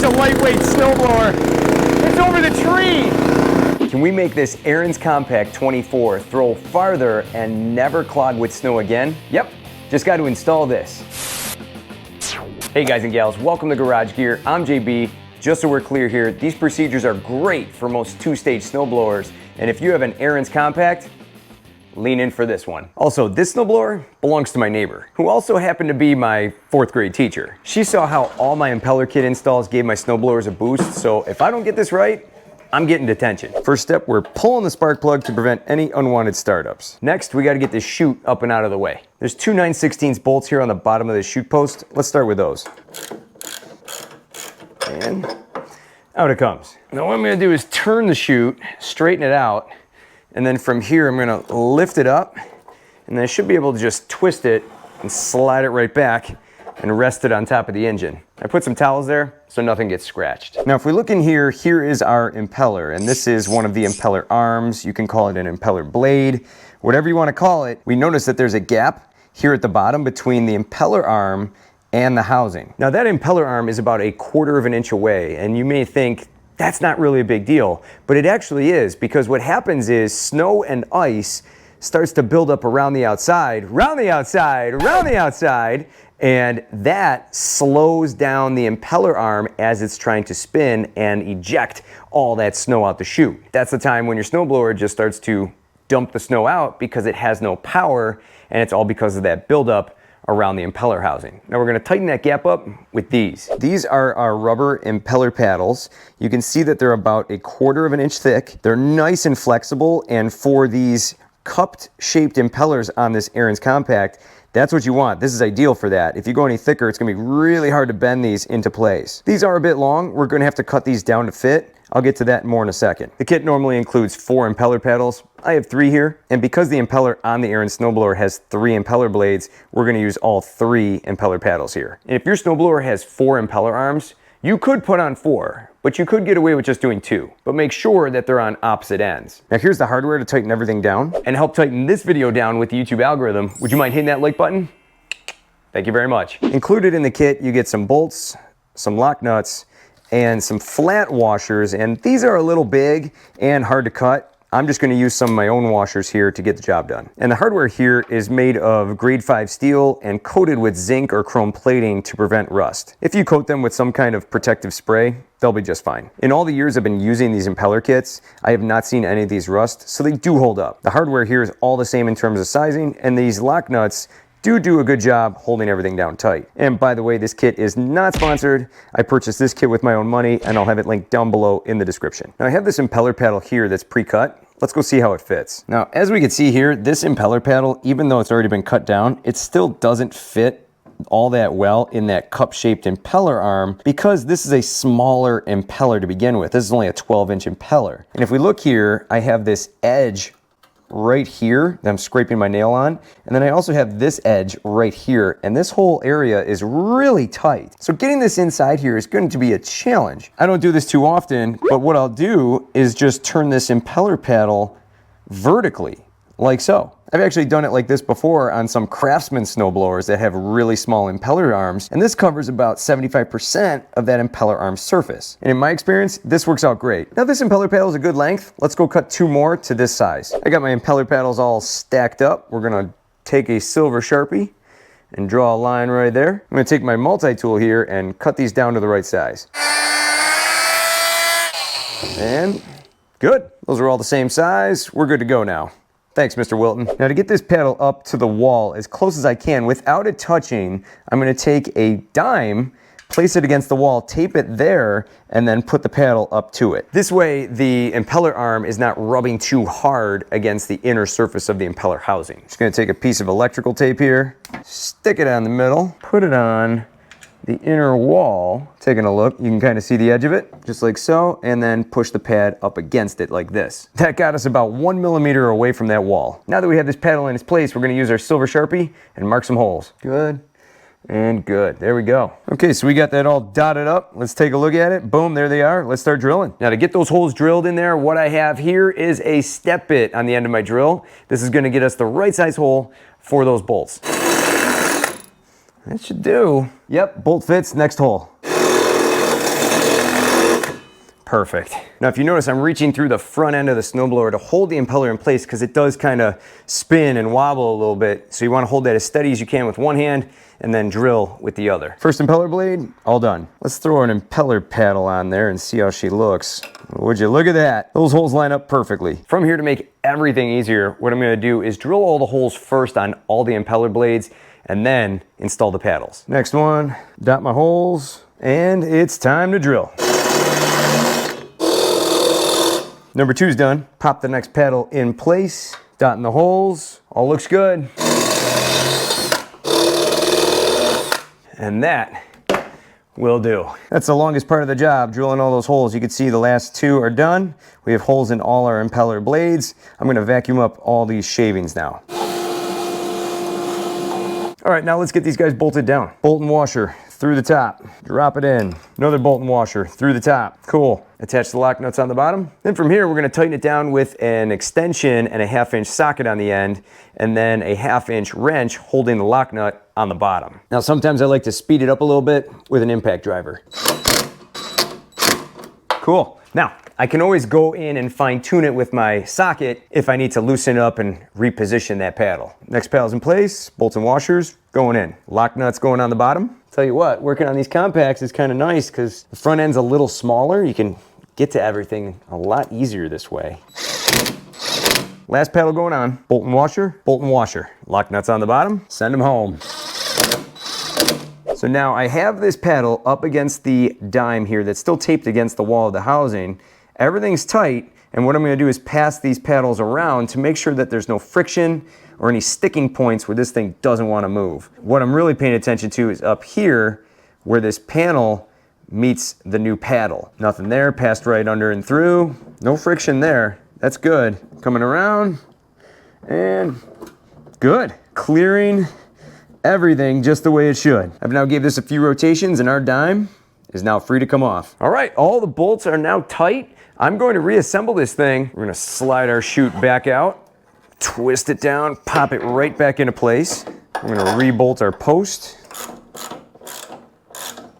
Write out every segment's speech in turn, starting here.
a lightweight snowblower. It's over the tree. Can we make this Ariens Compact 24 throw farther and never clog with snow again? Yep, just got to install this. Hey guys and gals, welcome to Garage Gear. I'm JB. Just so we're clear here, these procedures are great for most two-stage snowblowers, and if you have an Ariens Compact, lean in for this one. Also, this snowblower belongs to my neighbor, who also happened to be my 4th grade teacher. She saw how all my Impeller kit installs gave my snowblowers a boost, so if I don't get this right, I'm getting detention. First step, we're pulling the spark plug to prevent any unwanted startups. Next, we gotta get this chute up and out of the way. There's two 9/16 bolts here on the bottom of the chute post. Let's start with those. And out it comes. Now what I'm gonna do is turn the chute, straighten it out, and then from here I'm gonna lift it up, and then I should be able to just twist it and slide it right back and rest it on top of the engine. I put some towels there so nothing gets scratched. Now if we look in here, here is our impeller, and this is one of the impeller arms. You can call it an impeller blade, whatever you wanna call it. We notice that there's a gap here at the bottom between the impeller arm and the housing. Now that impeller arm is about 1/4 of an inch away, and you may think that's not really a big deal, but it actually is, because what happens is snow and ice starts to build up around the outside, and that slows down the impeller arm as it's trying to spin and eject all that snow out the chute. That's the time when your snowblower just starts to dump the snow out because it has no power, and it's all because of that buildup around the impeller housing. Now we're gonna tighten that gap up with these. These are our rubber impeller paddles. You can see that they're about 1/4 of an inch thick. They're nice and flexible, and for these cupped shaped impellers on this Ariens Compact, that's what you want. This is ideal for that. If you go any thicker, it's gonna be really hard to bend these into place. These are a bit long. We're gonna have to cut these down to fit. I'll get to that more in a second. The kit normally includes 4 impeller paddles. I have 3 here, and because the impeller on the Ariens snowblower has 3 impeller blades, we're gonna use all 3 impeller paddles here. And if your snowblower has 4 impeller arms, you could put on 4, but you could get away with just doing 2. But make sure that they're on opposite ends. Now here's the hardware to tighten everything down. And help tighten this video down with the YouTube algorithm, would you mind hitting that like button? Thank you very much. Included in the kit, you get some bolts, some lock nuts, and some flat washers, and these are a little big and hard to cut. I'm just going to use some of my own washers here to get the job done. And the hardware here is made of grade 5 steel and coated with zinc or chrome plating to prevent rust. If you coat them with some kind of protective spray, they'll be just fine. In all the years I've been using these impeller kits, I have not seen any of these rust, so they do hold up. The hardware here is all the same in terms of sizing, and these lock nuts do a good job holding everything down tight. And by the way, this kit is not sponsored. I purchased this kit with my own money, and I'll have it linked down below in the description. Now I have this impeller paddle here that's pre-cut. Let's go see how it fits. Now, as we can see here, this impeller paddle, even though it's already been cut down, it still doesn't fit all that well in that cup-shaped impeller arm because this is a smaller impeller to begin with. This is only a 12-inch impeller. And if we look here, I have this edge right here that I'm scraping my nail on, and then I also have this edge right here, and this whole area is really tight. So getting this inside here is going to be a challenge. I don't do this too often, but what I'll do is just turn this impeller paddle vertically, like so. I've actually done it like this before on some Craftsman snowblowers that have really small impeller arms, and this covers about 75% of that impeller arm surface. And in my experience, this works out great. Now this impeller paddle is a good length. Let's go cut 2 more to this size. I got my impeller paddles all stacked up. We're gonna take a silver Sharpie and draw a line right there. I'm gonna take my multi-tool here and cut these down to the right size. And good. Those are all the same size. We're good to go now. Thanks, Mr. Wilton. Now to get this paddle up to the wall as close as I can without it touching, I'm gonna take a dime, place it against the wall, tape it there, and then put the paddle up to it. This way, the impeller arm is not rubbing too hard against the inner surface of the impeller housing. Just gonna take a piece of electrical tape here, stick it on the middle, put it on the inner wall. Taking a look, you can kind of see the edge of it, just like so, and then push the pad up against it like this. That got us about 1 millimeter away from that wall. Now that we have this paddle in its place, we're gonna use our silver Sharpie and mark some holes. Good and good. There we go. Okay, so we got that all dotted up. Let's take a look at it. Boom, there they are. Let's start drilling. Now to get those holes drilled in there, what I have here is a step bit on the end of my drill. This is gonna get us the right size hole for those bolts. That should do. Yep, bolt fits, next hole. Perfect. Now, if you notice, I'm reaching through the front end of the snowblower to hold the impeller in place because it does kind of spin and wobble a little bit. So you want to hold that as steady as you can with one hand and then drill with the other. First impeller blade, all done. Let's throw an impeller paddle on there and see how she looks. Would you look at that? Those holes line up perfectly. From here, to make everything easier, what I'm going to do is drill all the holes first on all the impeller blades and then install the paddles. Next one, dot my holes, and it's time to drill. Number 2's done. Pop the next paddle in place, dotting the holes, all looks good. And that will do. That's the longest part of the job, drilling all those holes. You can see the last 2 are done. We have holes in all our impeller blades. I'm gonna vacuum up all these shavings now. All right, now let's get these guys bolted down. Bolt and washer through the top, drop it in. Another bolt and washer through the top. Cool. Attach the lock nuts on the bottom. Then from here, we're gonna tighten it down with an extension and a 1/2 inch socket on the end, and then a 1/2 inch wrench holding the lock nut on the bottom. Now, sometimes I like to speed it up a little bit with an impact driver. Cool. Now, I can always go in and fine tune it with my socket if I need to loosen it up and reposition that paddle. Next paddle's in place, bolts and washers going in. Lock nuts going on the bottom. Tell you what, working on these compacts is kind of nice because the front end's a little smaller. You can get to everything a lot easier this way. Last paddle going on, bolt and washer, bolt and washer. Lock nuts on the bottom, send them home. So now I have this paddle up against the dime here that's still taped against the wall of the housing. Everything's tight, and what I'm going to do is pass these paddles around to make sure that there's no friction or any sticking points where this thing doesn't want to move. What I'm really paying attention to is up here where this panel meets the new paddle. Nothing there, passed right under and through. No friction there. That's good. Coming around, and good. Clearing everything just the way it should. I've now gave this a few rotations and our dime is now free to come off. All right, all the bolts are now tight. I'm going to reassemble this thing. We're gonna slide our chute back out, twist it down, pop it right back into place. We're gonna re-bolt our post.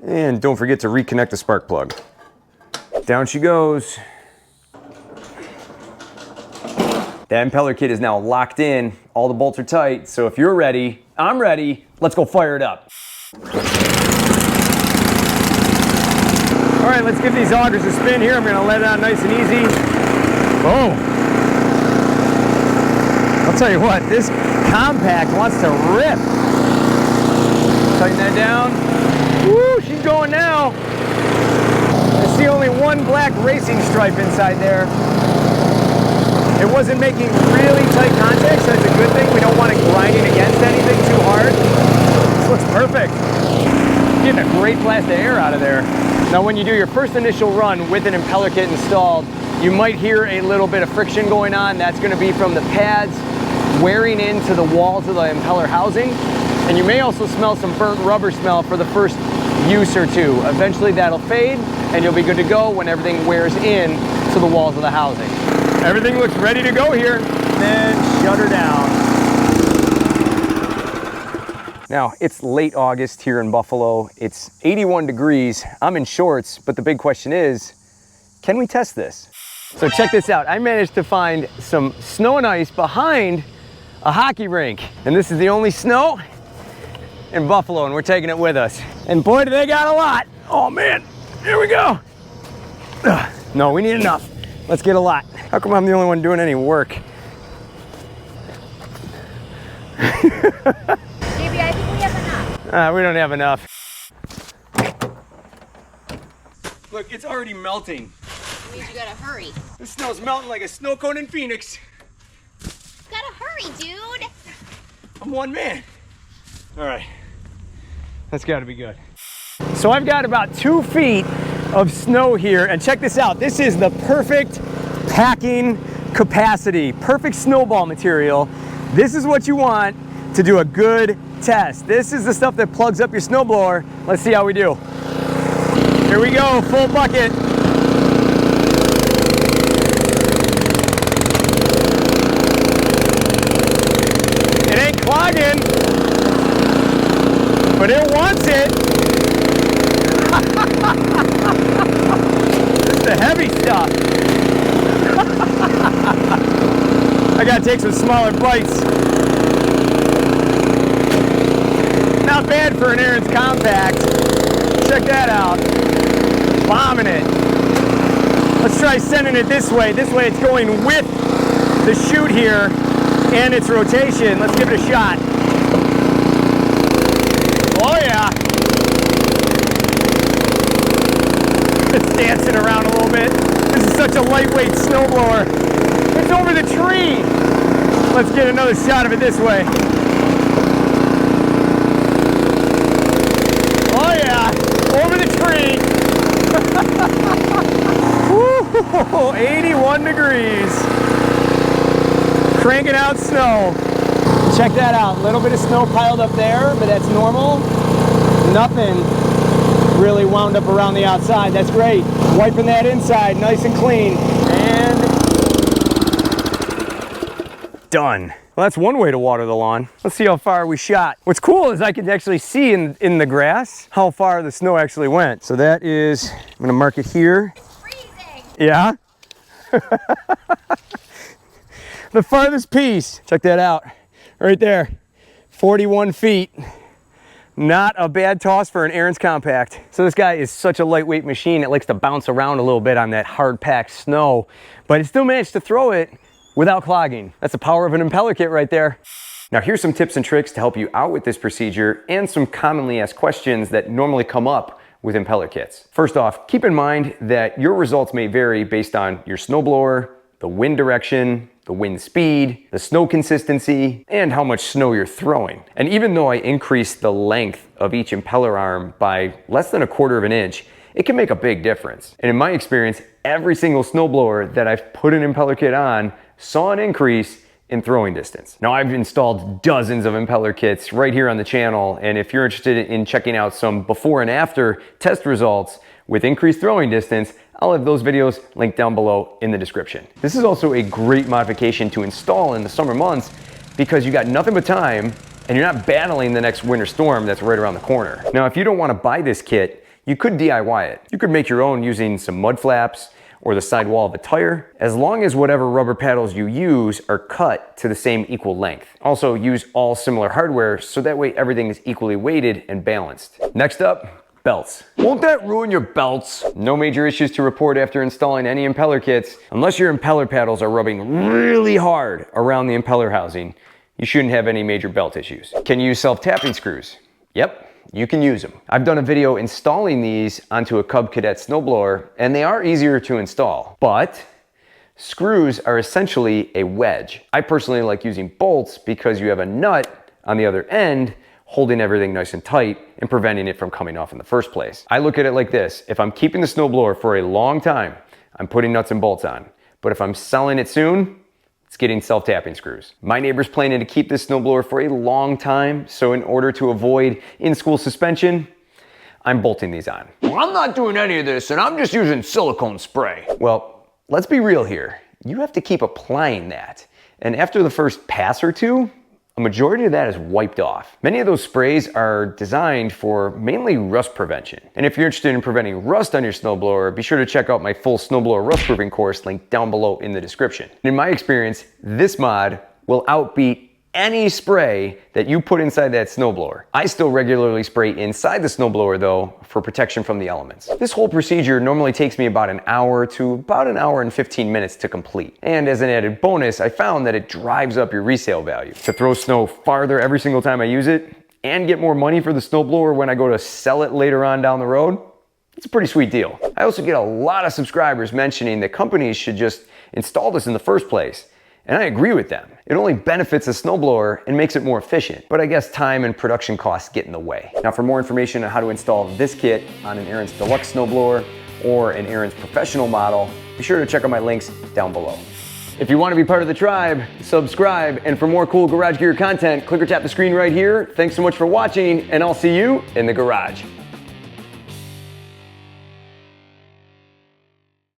And don't forget to reconnect the spark plug. Down she goes. That impeller kit is now locked in. All the bolts are tight, so if you're ready, I'm ready. Let's go fire it up. All right, let's give these augers a spin here. I'm gonna let it out nice and easy. Boom. I'll tell you what, this compact wants to rip. Tighten that down. Woo, she's going now. I see only one black racing stripe inside there. It wasn't making really tight contact, so that's a good thing. We don't want it grinding against anything too hard. This looks perfect. Getting a great blast of air out of there. Now, when you do your first initial run with an impeller kit installed, you might hear a little bit of friction going on. That's going to be from the pads wearing into the walls of the impeller housing. And you may also smell some burnt rubber smell for the first use or two. Eventually that'll fade and you'll be good to go when everything wears in to the walls of the housing. Everything looks ready to go here. And shut her down. Now, it's late August here in Buffalo. It's 81 degrees. I'm in shorts, but the big question is, can we test this? So check this out. I managed to find some snow and ice behind a hockey rink. And this is the only snow in Buffalo, and we're taking it with us. And boy, do they got a lot. Oh man, here we go. Ugh. No, we need enough. Let's get a lot. How come I'm the only one doing any work? Maybe I think we have enough. We don't have enough. Look, it's already melting. It means you gotta hurry. This snow's melting like a snow cone in Phoenix. Gotta hurry, dude. I'm one man. All right, that's gotta be good. So I've got about 2 feet of snow here, and check this out. This is the perfect packing capacity, perfect snowball material. This is what you want to do a good test. This is the stuff that plugs up your snowblower. Let's see how we do. Here we go, full bucket. It ain't clogging, but it wants it. The heavy stuff. I gotta take some smaller bites. Not bad for an Ariens compact. Check that out. Bombing it. Let's try sending it this way. This way it's going with the chute here and its rotation. Let's give it a shot. Oh yeah. It's dancing around a little bit. This is such a lightweight snowblower. It's over the tree. Let's get another shot of it this way. Oh yeah, over the tree. Woo, 81 degrees. Cranking out snow. Check that out. A little bit of snow piled up there, but that's normal. Nothing really wound up around the outside. That's great. Wiping that inside nice and clean. And done. Well, that's one way to water the lawn. Let's see how far we shot. What's cool is I can actually see in the grass how far the snow actually went. So that is, I'm gonna mark it here. Freezing. Yeah. The farthest piece, check that out, right there, 41 feet. Not a bad toss for an Ariens compact. So this guy is such a lightweight machine. It likes to bounce around a little bit on that hard packed snow, but it still managed to throw it without clogging. That's the power of an impeller kit right there. Now here's some tips and tricks to help you out with this procedure and some commonly asked questions that normally come up with impeller kits. First off, keep in mind that your results may vary based on your snowblower, the wind direction, the wind speed, the snow consistency, and how much snow you're throwing. And even though I increased the length of each impeller arm by less than 1/4 of an inch, it can make a big difference. And in my experience, every single snowblower that I've put an impeller kit on saw an increase in throwing distance. Now I've installed dozens of impeller kits right here on the channel, and if you're interested in checking out some before and after test results with increased throwing distance, I'll have those videos linked down below in the description. This is also a great modification to install in the summer months because you got nothing but time and you're not battling the next winter storm that's right around the corner. Now, if you don't want to buy this kit, you could DIY it. You could make your own using some mud flaps or the sidewall of a tire, as long as whatever rubber paddles you use are cut to the same equal length. Also, use all similar hardware so that way everything is equally weighted and balanced. Next up, belts. Won't that ruin your belts? No major issues to report after installing any impeller kits. Unless your impeller paddles are rubbing really hard around the impeller housing, you shouldn't have any major belt issues. Can you use self-tapping screws? Yep, you can use them. I've done a video installing these onto a Cub Cadet snowblower, and they are easier to install, but screws are essentially a wedge. I personally like using bolts because you have a nut on the other end holding everything nice and tight and preventing it from coming off in the first place. I look at it like this: if I'm keeping the snowblower for a long time, I'm putting nuts and bolts on. But if I'm selling it soon, it's getting self-tapping screws. My neighbor's planning to keep this snowblower for a long time, so in order to avoid in-school suspension, I'm bolting these on. Well, I'm not doing any of this, and I'm just using silicone spray. Well, let's be real here. You have to keep applying that. And after the first pass or two, a majority of that is wiped off. Many of those sprays are designed for mainly rust prevention. And if you're interested in preventing rust on your snowblower, be sure to check out my full snowblower rust proofing course linked down below in the description. In my experience, this mod will outbeat any spray that you put inside that snowblower. I still regularly spray inside the snowblower though for protection from the elements. This whole procedure normally takes me about an hour to about an hour and 15 minutes to complete. And as an added bonus, I found that it drives up your resale value. To throw snow farther every single time I use it and get more money for the snowblower when I go to sell it later on down the road, it's a pretty sweet deal. I also get a lot of subscribers mentioning that companies should just install this in the first place. And I agree with them. It only benefits a snowblower and makes it more efficient, but I guess time and production costs get in the way. Now, for more information on how to install this kit on an Ariens Deluxe snowblower or an Ariens Professional model, be sure to check out my links down below. If you want to be part of the tribe, subscribe, and for more cool garage gear content, click or tap the screen right here. Thanks so much for watching, and I'll see you in the garage.